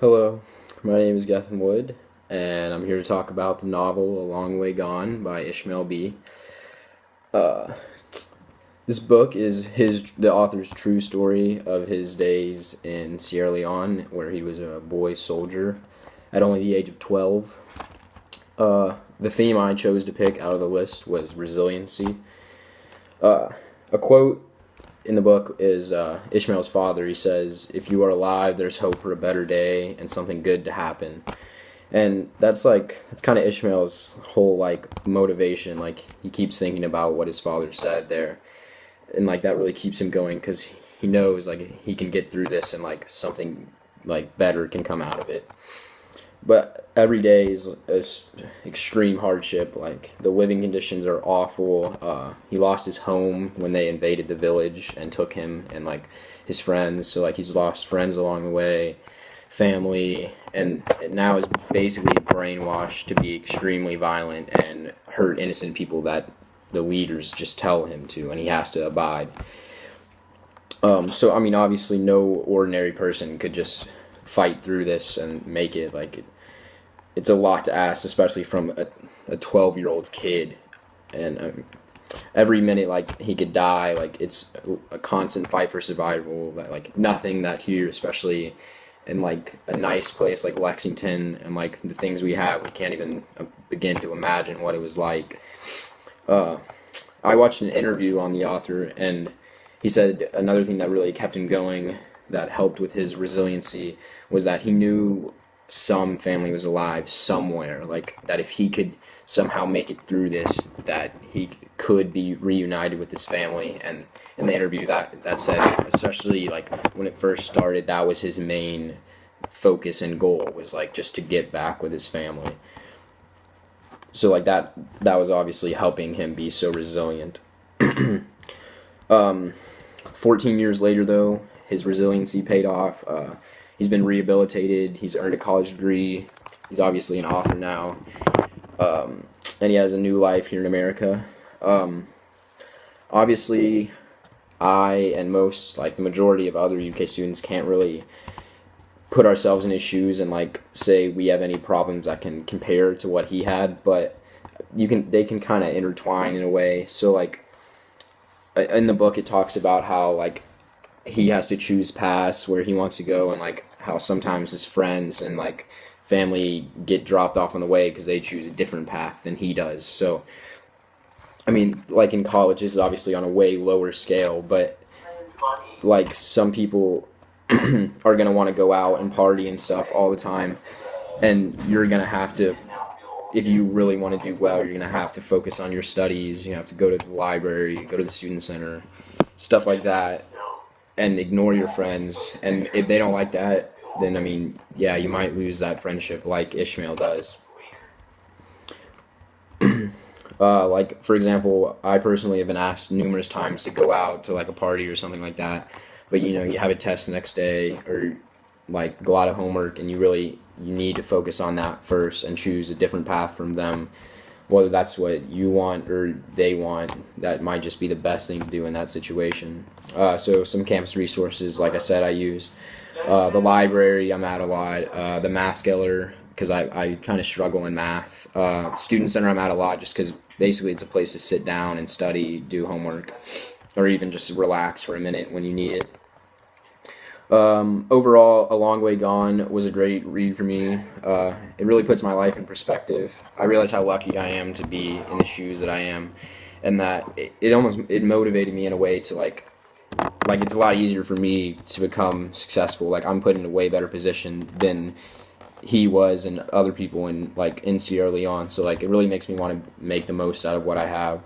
Hello, my name is Gethen Wood, and I'm here to talk about the novel A Long Way Gone by Ishmael B. Uh, this book is the author's true story of his days in Sierra Leone, where he was a boy soldier at only the age of 12. The theme I chose to pick out of the list was resiliency. A quote in the book is Ishmael's father. He says, "If you are alive, there's hope for a better day and something good to happen." And that's kind of Ishmael's whole motivation. Like, he keeps thinking about what his father said there, and that really keeps him going because he knows he can get through this and something better can come out of it. But every day is extreme hardship. Like, the living conditions are awful. He lost his home when they invaded the village and took him and his friends. So he's lost friends along the way, family, and now is basically brainwashed to be extremely violent and hurt innocent people that the leaders just tell him to, and he has to abide. So I mean, obviously, no ordinary person could just fight through this and make it. It's a lot to ask, especially from a 12-year-old kid, and every minute he could die. It's a constant fight for survival. Nothing that here, especially in a nice place like Lexington and the things we have, we can't even begin to imagine what it was like. I watched an interview on the author, and he said another thing that really kept him going, that helped with his resiliency, was that he knew some family was alive somewhere, that if he could somehow make it through this, that he could be reunited with his family. And in the interview, that said, especially when it first started, that was his main focus and goal, was just to get back with his family. So that was obviously helping him be so resilient. 14 years later, though, his resiliency paid off. He's been rehabilitated. He's earned a college degree. He's obviously an author now. And he has a new life here in America. Obviously, I and most, the majority of other UK students can't really put ourselves in his shoes and, say we have any problems that can compare to what he had, but they can kind of intertwine in a way. So, in the book, it talks about how, he has to choose paths where he wants to go, and how sometimes his friends and family get dropped off on the way because they choose a different path than he does. So I mean, in college, this is obviously on a way lower scale, but some people are gonna want to go out and party and stuff all the time, and you're gonna have to, if you really want to do well, you're gonna have to focus on your studies. You have to go to the library, go to the student center, stuff like that, and ignore your friends. And if they don't like that, then I mean, yeah, you might lose that friendship like Ishmael does. For example, I personally have been asked numerous times to go out to a party or something like that, but you have a test the next day, or a lot of homework, and you need to focus on that first and choose a different path from them. Whether that's what you want or they want, that might just be the best thing to do in that situation. So some campus resources, like I said, I used the library. I'm at a lot. The math scaler, because I kind of struggle in math. Student center, I'm at a lot just because basically it's a place to sit down and study, do homework, or even just relax for a minute when you need it. Overall, A Long Way Gone was a great read for me. It really puts my life in perspective. I realize how lucky I am to be in the shoes that I am, and that it motivated me in a way to it's a lot easier for me to become successful. I'm put in a way better position than he was and other people in Sierra Leone. So it really makes me want to make the most out of what I have.